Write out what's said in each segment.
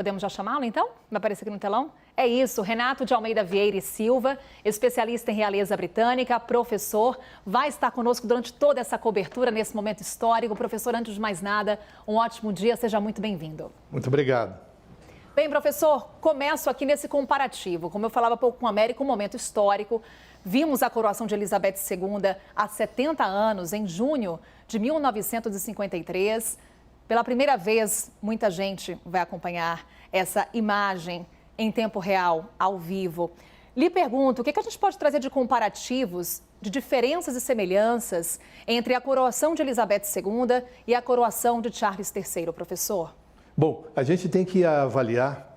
Podemos já chamá-lo, então? Vai aparecer aqui no telão? É isso, Renato de Almeida Vieira e Silva, especialista em realeza britânica, professor, vai estar conosco durante toda essa cobertura, nesse momento histórico. Professor, antes de mais nada, um ótimo dia, seja muito bem-vindo. Muito obrigado. Bem, professor, começo aqui nesse comparativo. Como eu falava há pouco com a América, um momento histórico. Vimos a coroação de Elizabeth II há 70 anos, em junho de 1953. Pela primeira vez, muita gente vai acompanhar essa imagem em tempo real, ao vivo. Lhe pergunto, o que a gente pode trazer de comparativos, de diferenças e semelhanças entre a coroação de Elizabeth II e a coroação de Charles III, professor? Bom, a gente tem que avaliar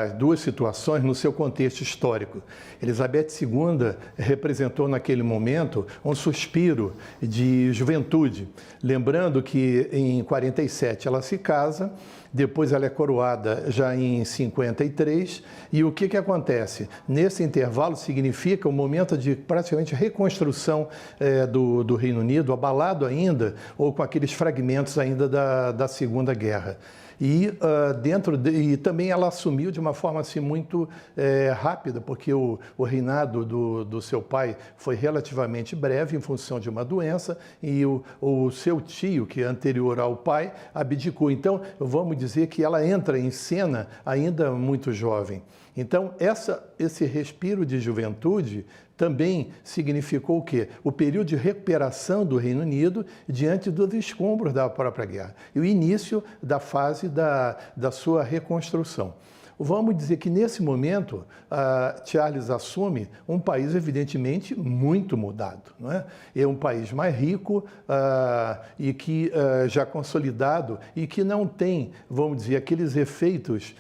as duas situações no seu contexto histórico. Elizabeth II representou naquele momento um suspiro de juventude. Lembrando que em 47 ela se casa, depois ela é coroada já em 53, e o que acontece? Nesse intervalo significa um momento de praticamente reconstrução do Reino Unido, abalado ainda, ou com aqueles fragmentos ainda da Segunda Guerra. E também ela assumiu de uma forma assim muito rápida, porque o reinado do seu pai foi relativamente breve em função de uma doença, e o seu tio, que é anterior ao pai, abdicou. Então, vamos dizer que ela entra em cena ainda muito jovem. Então, esse respiro de juventude também significou o quê? O período de recuperação do Reino Unido diante dos escombros da própria guerra e o início da fase da sua reconstrução. Vamos dizer que, nesse momento, Charles assume um país, evidentemente, muito mudado. Não é? É um país mais rico e que já consolidado e que não tem, vamos dizer, aqueles efeitos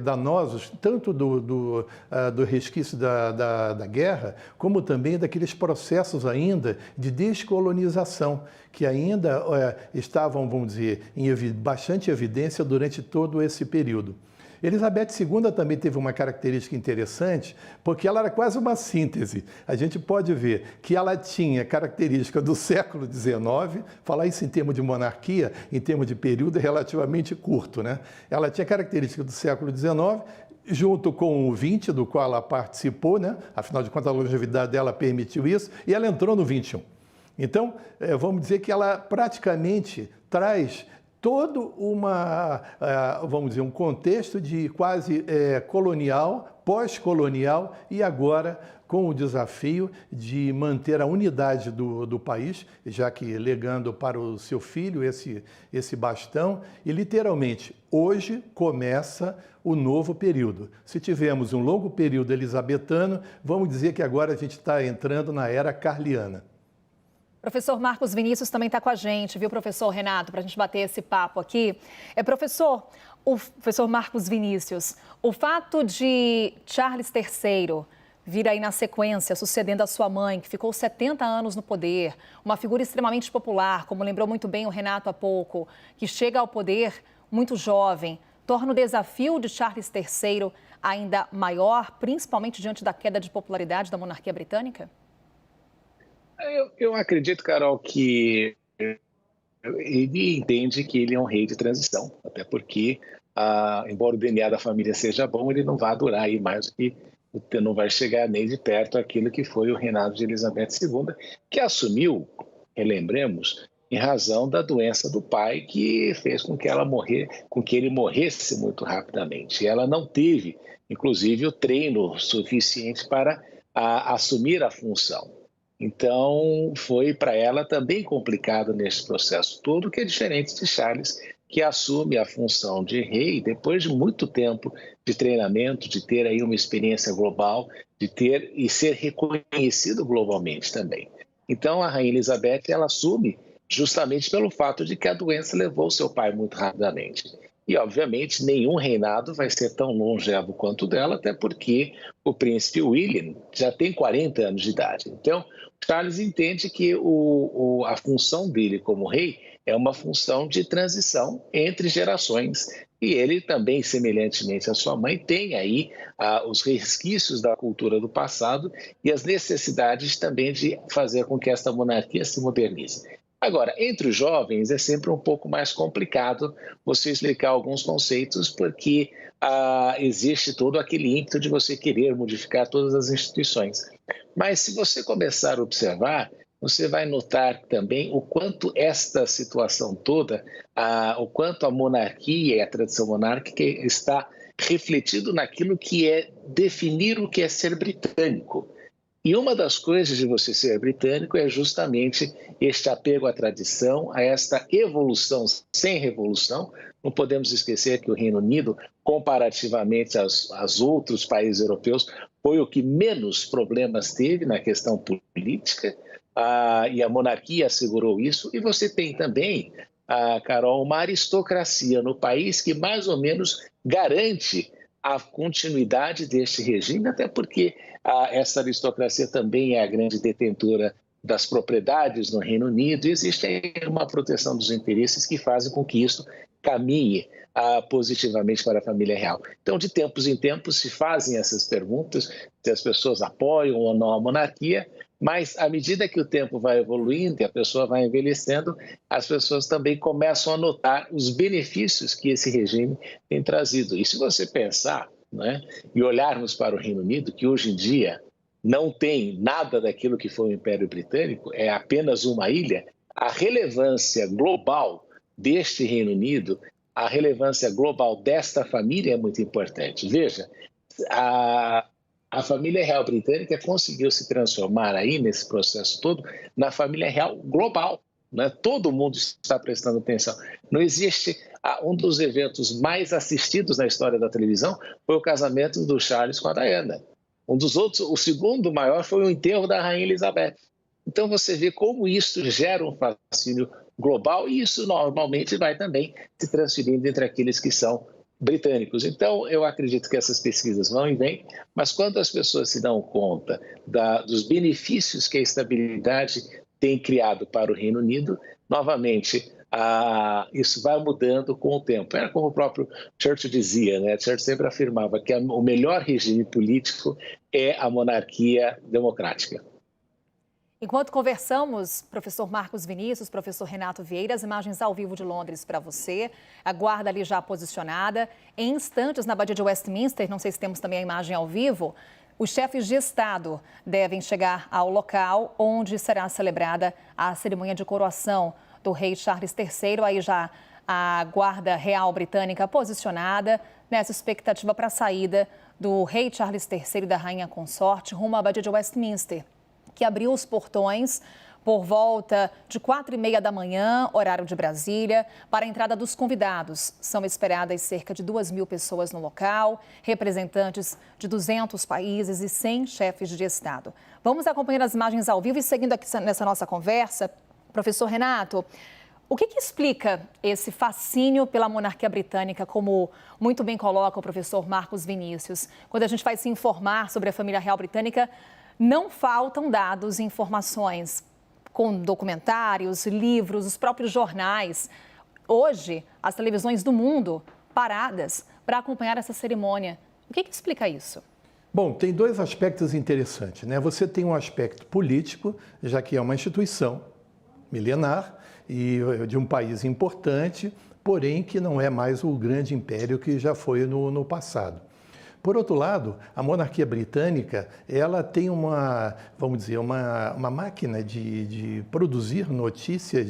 danosos, tanto do resquício da guerra, como também daqueles processos ainda de descolonização, que ainda estavam, vamos dizer, em bastante evidência durante todo esse período. Elizabeth II também teve uma característica interessante, porque ela era quase uma síntese. A gente pode ver que ela tinha característica do século XIX, falar isso em termos de monarquia, em termos de período, é relativamente curto, né? Ela tinha característica do século XIX, junto com o XX, do qual ela participou, né? Afinal de contas, a longevidade dela permitiu isso, e ela entrou no XXI. Então, vamos dizer que ela praticamente traz todo vamos dizer, um contexto de quase colonial, pós-colonial, e agora com o desafio de manter a unidade do país, já que legando para o seu filho esse bastão, e literalmente hoje começa o novo período. Se tivemos um longo período elizabetano, vamos dizer que agora a gente está entrando na era carliana. Professor Marcos Vinícius também está com a gente, viu, professor Renato, para a gente bater esse papo aqui. Professor, o professor Marcos Vinícius, o fato de Charles III vir aí na sequência, sucedendo a sua mãe, que ficou 70 anos no poder, uma figura extremamente popular, como lembrou muito bem o Renato há pouco, que chega ao poder muito jovem, torna o desafio de Charles III ainda maior, principalmente diante da queda de popularidade da monarquia britânica? Eu acredito, Carol, que ele entende que ele é um rei de transição, até porque, embora o DNA da família seja bom, ele não vai durar aí mais do que, não vai chegar nem de perto aquilo que foi o reinado de Elizabeth II, que assumiu, relembremos, em razão da doença do pai, que fez com que ele morresse muito rapidamente. E ela não teve, inclusive, o treino suficiente para assumir a função. Então, foi para ela também complicado nesse processo todo, que é diferente de Charles, que assume a função de rei depois de muito tempo de treinamento, de ter aí uma experiência global, de ter e ser reconhecido globalmente também. Então, a rainha Elizabeth, ela assume justamente pelo fato de que a doença levou seu pai muito rapidamente. E, obviamente, nenhum reinado vai ser tão longevo quanto o dela, até porque o príncipe William já tem 40 anos de idade. Então, Charles entende que a função dele como rei é uma função de transição entre gerações. E ele também, semelhantemente à sua mãe, tem aí os resquícios da cultura do passado e as necessidades também de fazer com que esta monarquia se modernize. Agora, entre os jovens é sempre um pouco mais complicado você explicar alguns conceitos, porque existe todo aquele ímpeto de você querer modificar todas as instituições. Mas se você começar a observar, você vai notar também o quanto esta situação toda, o quanto a monarquia e a tradição monárquica está refletido naquilo que é definir o que é ser britânico. E uma das coisas de você ser britânico é justamente este apego à tradição, a esta evolução sem revolução. Não podemos esquecer que o Reino Unido, comparativamente aos outros países europeus, foi o que menos problemas teve na questão política, e a monarquia assegurou isso. E você tem também, Carol, uma aristocracia no país que mais ou menos garante a continuidade deste regime, até porque essa aristocracia também é a grande detentora das propriedades no Reino Unido, e existe uma proteção dos interesses que fazem com que isso caminhe positivamente para a família real. Então, de tempos em tempos, se fazem essas perguntas, se as pessoas apoiam ou não a monarquia, mas à medida que o tempo vai evoluindo e a pessoa vai envelhecendo, as pessoas também começam a notar os benefícios que esse regime tem trazido. E se você pensar, né, e olharmos para o Reino Unido, que hoje em dia não tem nada daquilo que foi o Império Britânico, é apenas uma ilha, a relevância global deste Reino Unido, a relevância global desta família é muito importante. Veja, a família real britânica conseguiu se transformar aí, nesse processo todo, na família real global. Né? Todo mundo está prestando atenção. Não existe... Um dos eventos mais assistidos na história da televisão foi o casamento do Charles com a Diana. Um dos outros, o segundo maior, foi o enterro da Rainha Elizabeth. Então você vê como isso gera um fascínio global e isso normalmente vai também se transferindo entre aqueles que são britânicos. Então eu acredito que essas pesquisas vão e vêm, mas quando as pessoas se dão conta dos benefícios que a estabilidade tem criado para o Reino Unido, novamente isso vai mudando com o tempo. Era como o próprio Churchill dizia, né? Churchill sempre afirmava que o melhor regime político é a monarquia democrática. Enquanto conversamos, professor Marcos Vinícius, professor Renato Vieira, as imagens ao vivo de Londres para você, a guarda ali já posicionada. Em instantes, na Abadia de Westminster, não sei se temos também a imagem ao vivo, os chefes de Estado devem chegar ao local onde será celebrada a cerimônia de coroação do rei Charles III, aí já a Guarda Real Britânica posicionada nessa expectativa para a saída do rei Charles III e da rainha consorte rumo à Abadia de Westminster, que abriu os portões por volta de 4h30 da manhã, horário de Brasília, para a entrada dos convidados. São esperadas cerca de 2.000 pessoas no local, representantes de 200 países e 100 chefes de Estado. Vamos acompanhar as imagens ao vivo e seguindo aqui nessa nossa conversa, professor Renato, o que explica esse fascínio pela monarquia britânica, como muito bem coloca o professor Marcos Vinícius? Quando a gente vai se informar sobre a família real britânica, não faltam dados e informações, com documentários, livros, os próprios jornais. Hoje, as televisões do mundo paradas para acompanhar essa cerimônia. O que explica isso? Bom, tem dois aspectos interessantes, né? Você tem um aspecto político, já que é uma instituição milenar e de um país importante, porém que não é mais o grande império que já foi no passado. Por outro lado, a monarquia britânica, ela tem vamos dizer, uma máquina de produzir notícias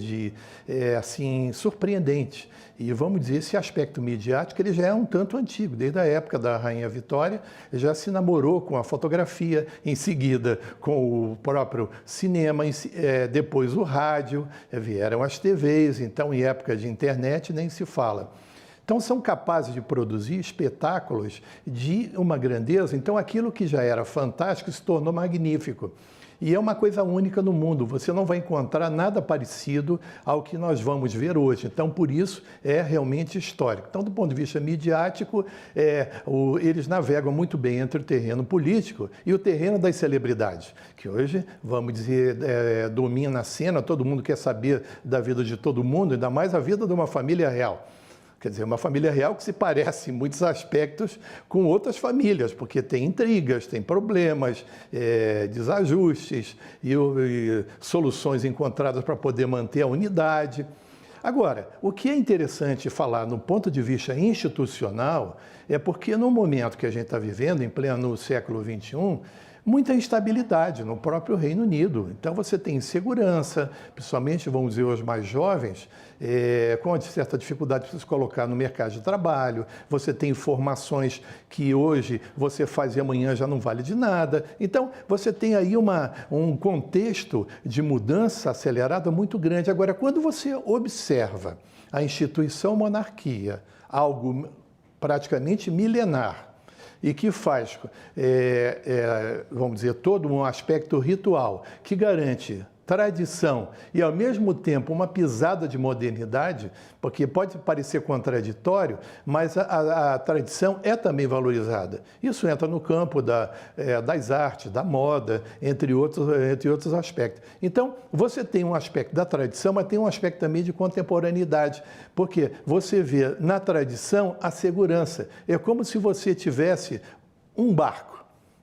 assim, surpreendente. E vamos dizer, esse aspecto midiático, ele já é um tanto antigo. Desde a época da Rainha Vitória, já se namorou com a fotografia, em seguida com o próprio cinema, depois o rádio, vieram as TVs, então em época de internet nem se fala. Então, são capazes de produzir espetáculos de uma grandeza. Então, aquilo que já era fantástico se tornou magnífico. E é uma coisa única no mundo. Você não vai encontrar nada parecido ao que nós vamos ver hoje. Então, por isso, é realmente histórico. Então, do ponto de vista midiático, eles navegam muito bem entre o terreno político e o terreno das celebridades, que hoje, vamos dizer, domina a cena. Todo mundo quer saber da vida de todo mundo, ainda mais a vida de uma família real. Quer dizer, uma família real que se parece em muitos aspectos com outras famílias, porque tem intrigas, tem problemas, desajustes e soluções encontradas para poder manter a unidade. Agora, o que é interessante falar no ponto de vista institucional é porque no momento que a gente está vivendo, em pleno século XXI, muita instabilidade no próprio Reino Unido. Então você tem insegurança, principalmente, vamos dizer, os mais jovens, com uma certa dificuldade para se colocar no mercado de trabalho. Você tem informações que hoje você faz e amanhã já não vale de nada. Então você tem aí um contexto de mudança acelerada muito grande. Agora, quando você observa a instituição monarquia, algo praticamente milenar, e que faz, vamos dizer, todo um aspecto ritual que garante tradição e, ao mesmo tempo, uma pisada de modernidade, porque pode parecer contraditório, mas a tradição é também valorizada. Isso entra no campo das artes, da moda, entre outros aspectos. Então, você tem um aspecto da tradição, mas tem um aspecto também de contemporaneidade, porque você vê na tradição a segurança. É como se você tivesse um barco,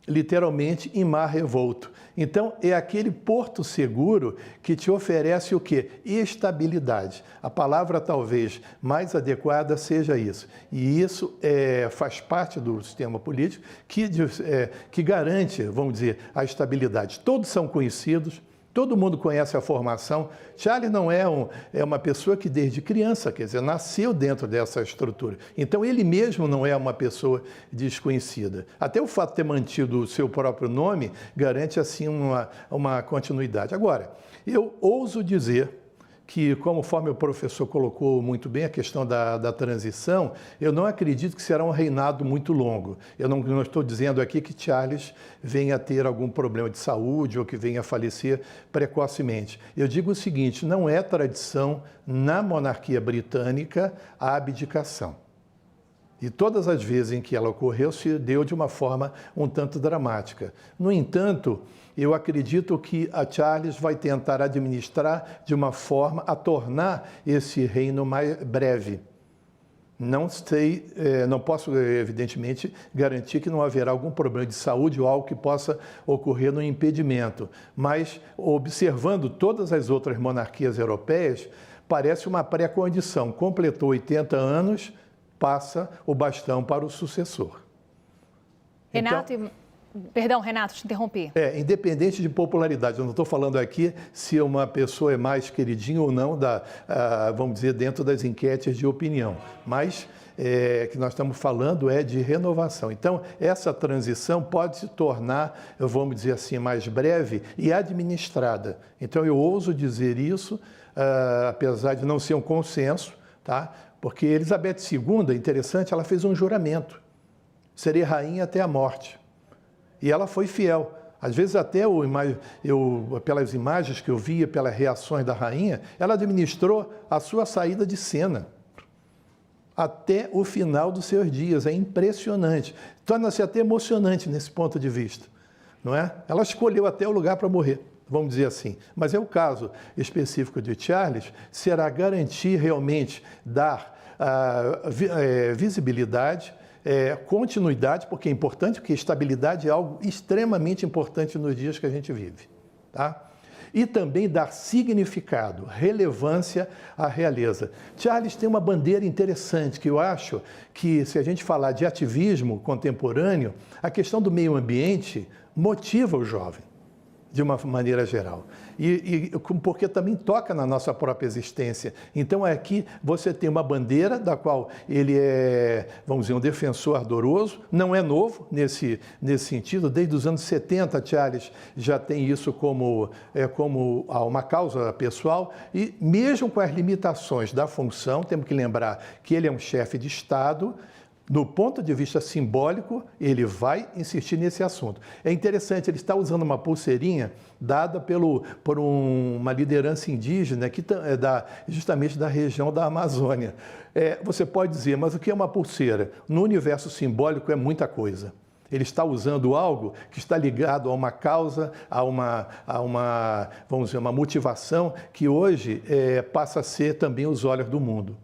literalmente em mar revolto. Então, é aquele porto seguro que te oferece o quê? Estabilidade. A palavra talvez mais adequada seja isso. E isso faz parte do sistema político que garante, vamos dizer, a estabilidade. Todos são conhecidos, todo mundo conhece a formação. Charles não é uma pessoa que desde criança, quer dizer, nasceu dentro dessa estrutura. Então, ele mesmo não é uma pessoa desconhecida. Até o fato de ter mantido o seu próprio nome garante, assim, uma continuidade. Agora, eu ouso dizer que, conforme o professor colocou muito bem a questão da transição, eu não acredito que será um reinado muito longo. Eu não estou dizendo aqui que Charles venha a ter algum problema de saúde ou que venha a falecer precocemente. Eu digo o seguinte, não é tradição na monarquia britânica a abdicação. E todas as vezes em que ela ocorreu, se deu de uma forma um tanto dramática. No entanto, eu acredito que a Charles vai tentar administrar de uma forma a tornar esse reino mais breve. Não sei, não posso, evidentemente, garantir que não haverá algum problema de saúde ou algo que possa ocorrer no impedimento. Mas, observando todas as outras monarquias europeias, parece uma pré-condição. Completou 80 anos, passa o bastão para o sucessor. Renato, perdão, Renato, te interrompi. Independente de popularidade, eu não estou falando aqui se uma pessoa é mais queridinha ou não, vamos dizer, dentro das enquetes de opinião, mas que nós estamos falando é de renovação. Então, essa transição pode se tornar, vamos dizer assim, mais breve e administrada. Então, eu ouso dizer isso, apesar de não ser um consenso, tá? Porque Elizabeth II, interessante, ela fez um juramento, serei rainha até a morte. E ela foi fiel. Às vezes até pelas imagens que eu via, pelas reações da rainha, ela administrou a sua saída de cena até o final dos seus dias. É impressionante. Torna-se até emocionante nesse ponto de vista, não é? Ela escolheu até o lugar para morrer, vamos dizer assim. Mas é o caso específico de Charles, será garantir realmente dar visibilidade, continuidade, porque é importante, porque estabilidade é algo extremamente importante nos dias que a gente vive, tá? E também dar significado, relevância à realeza. Charles tem uma bandeira interessante, que eu acho que, se a gente falar de ativismo contemporâneo, a questão do meio ambiente motiva o jovem, de uma maneira geral, porque também toca na nossa própria existência. Então, aqui você tem uma bandeira da qual ele é, vamos dizer, um defensor ardoroso, não é novo nesse sentido, desde os anos 70, Charles já tem isso como uma causa pessoal, e mesmo com as limitações da função, temos que lembrar que ele é um chefe de Estado. Do ponto de vista simbólico, ele vai insistir nesse assunto. É interessante, ele está usando uma pulseirinha dada por uma liderança indígena que justamente da região da Amazônia. Você pode dizer, mas o que é uma pulseira? No universo simbólico é muita coisa. Ele está usando algo que está ligado a uma causa, vamos dizer, uma motivação que hoje passa a ser também os olhos do mundo.